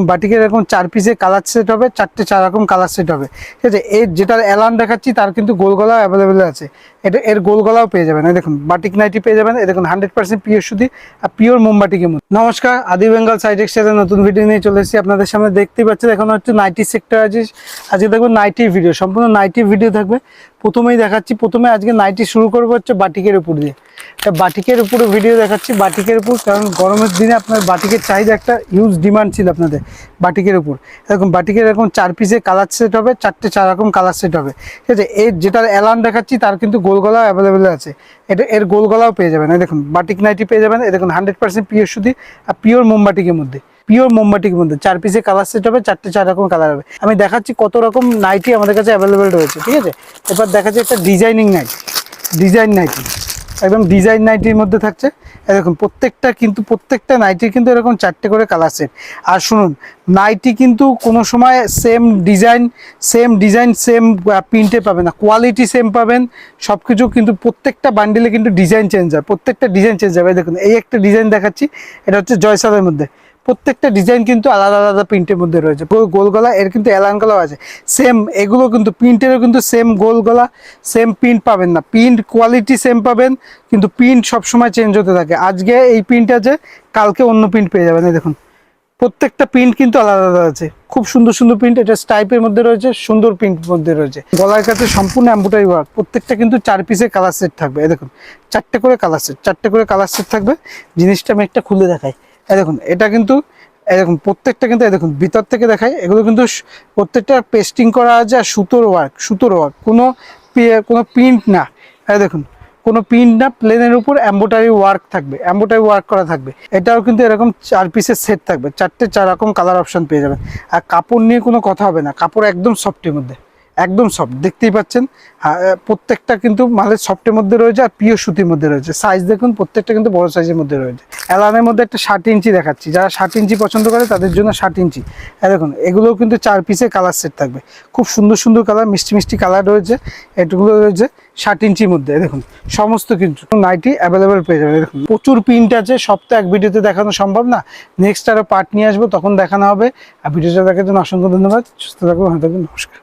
বাটিকের এরকম 4 পিসের কালার সেট হবে, 4টে 4 রকম কালার সেট হবে, ঠিক আছে। এর যেটার অ্যালান দেখাচ্ছি তার কিন্তু গোল গলা অ্যাভেলেবেল আছে, এর গোল গলাও পেয়ে যাবেন। এই দেখুন বাটিক নাইটি পেয়ে যাবেন, এই দেখুন 100% পিওর সুতি আর পিওর মোমবাটিকের মধ্যে। নমস্কার, আদি বেঙ্গল সাইড এক্সচেঞ্জের নতুন ভিডিও নিয়ে চলে এসেছি আপনাদের সামনে। দেখতেই পাচ্ছেন এখন হচ্ছে নাইটি সেক্টর আছে। আজকে দেখবো নাইটির ভিডিও, সম্পূর্ণ নাইটির ভিডিও থাকবে। প্রথমেই দেখাচ্ছি, আজকে নাইটি শুরু করবো হচ্ছে বাটিকের উপর দিয়ে। বাটিকের উপরে ভিডিও দেখাচ্ছি, বাটিকের উপর, কারণ গরমের দিনে আপনার বাটিকের চাহিদা একটা হিউজ ডিমান্ড ছিল আপনাদের বাটিকের উপর। এরকম বাটিকের এরকম 4 পিসের কালার সেট হবে, 4টে 4 রকম কালার সেট হবে, ঠিক আছে। এর যেটার অ্যালান দেখাচ্ছি তার কিন্তু গোল গলা অ্যাভেলেবেল আছে, এর গোল গলাও পেয়ে যাবেন। এই দেখুন বাটিক নাইটি পেয়ে যাবেন, এই দেখুন 100% পিওর সুতি আর পিওর মোমবাটিকের মধ্যে, 4 পিসের কালার সেট হবে, 4টে 4 রকম কালার হবে। আমি দেখাচ্ছি কত রকম নাইটি আমাদের কাছে অ্যাভেলেবেল রয়েছে, ঠিক আছে। এবার দেখাচ্ছি একটা ডিজাইন নাইটি, একদম ডিজাইন নাইটির মধ্যে থাকছে। এরকম প্রত্যেকটা নাইটির কিন্তু এরকম 4টে করে কালার সেট। আর শুনুন, নাইটি কিন্তু কোনো সময় সেম ডিজাইন সেম প্রিন্টে পাবেন না, কোয়ালিটি সেম পাবেন সব কিছু, কিন্তু প্রত্যেকটা বান্ডিলে কিন্তু ডিজাইন চেঞ্জ হয়, প্রত্যেকটা ডিজাইন চেঞ্জ হবে। দেখুন এই একটা ডিজাইন দেখাচ্ছি, এটা হচ্ছে জয়সালের মধ্যে। প্রত্যেকটা ডিজাইন কিন্তু আলাদা আলাদা প্রিন্টের মধ্যে রয়েছে। গোল গলা, এর কিন্তু অ্যালান গলাও আছে সেম। এগুলো কিন্তু প্রিন্টেরও কিন্তু সেম গোল গলা, সেম প্রিন্ট পাবেন না, প্রিন্ট কোয়ালিটি সেম পাবেন, কিন্তু প্রিন্ট সবসময় চেঞ্জ হতে থাকে। আজকে এই প্রিন্ট আছে, কালকে অন্য প্রিন্ট পেয়ে যাবেন। এই দেখুন প্রত্যেকটা প্রিন্ট কিন্তু আলাদা আলাদা আছে, খুব সুন্দর সুন্দর প্রিন্ট। এটা স্টাইপের মধ্যে রয়েছে, সুন্দর প্রিন্ট মধ্যে রয়েছে। গলার কাছে সম্পূর্ণ এমব্রয়ডারি ওয়ার্ক, প্রত্যেকটা কিন্তু 4 পিসের কালার সেট থাকবে। এই দেখুন 4টে করে কালার সেট থাকবে। জিনিসটা আমি একটা খুলে দেখাই। এই দেখুন এটা কিন্তু এরকম প্রত্যেকটা কিন্তু দেখুন ভিতর থেকে দেখাই, এগুলো কিন্তু প্রত্যেকটা পেস্টিং করা আছে আর সুতোর ওয়ার্ক, কোনো প্রিন্ট না। এই দেখুন কোনো প্রিন্ট না, প্লেনের উপর এমব্রয়ডারি ওয়ার্ক থাকবে, এমব্রয়ডারি ওয়ার্ক করা থাকবে। এটাও কিন্তু এরকম 4 পিসের সেট থাকবে, 4টে 4 রকম কালার অপশন পেয়ে যাবেন। আর কাপড় নিয়ে কোনো কথা হবে না, কাপড় একদম সফটের মধ্যে, একদম সফট, দেখতেই পাচ্ছেন। প্রত্যেকটা কিন্তু মালের সফটের মধ্যে রয়েছে আর পিওর সুতির মধ্যে রয়েছে। সাইজ দেখুন প্রত্যেকটা কিন্তু বড় সাইজের মধ্যে রয়েছে। অ্যালানের মধ্যে একটা 60 ইঞ্চি দেখাচ্ছি, যারা 60 ইঞ্চি পছন্দ করে তাদের জন্য 60 ইঞ্চি। দেখুন এগুলোও কিন্তু 4 পিসের কালার সেট থাকবে, খুব সুন্দর সুন্দর কালার, মিষ্টি মিষ্টি কালার রয়েছে। এগুলো রয়েছে 60 ইঞ্চির মধ্যে। দেখুন সমস্ত কিন্তু নাইটি অ্যাভেলেবেল পেয়ে যাবে। দেখুন প্রচুর প্রিন্ট আছে, সব তো এক ভিডিওতে দেখানো সম্ভব না। নেক্সট আরও পার্ট নিয়ে আসবো, তখন দেখানো হবে। আর ভিডিওটা দেখার জন্য অসংখ্য ধন্যবাদ। সুস্থ থাকবেন, ভালো থাকবেন, নমস্কার।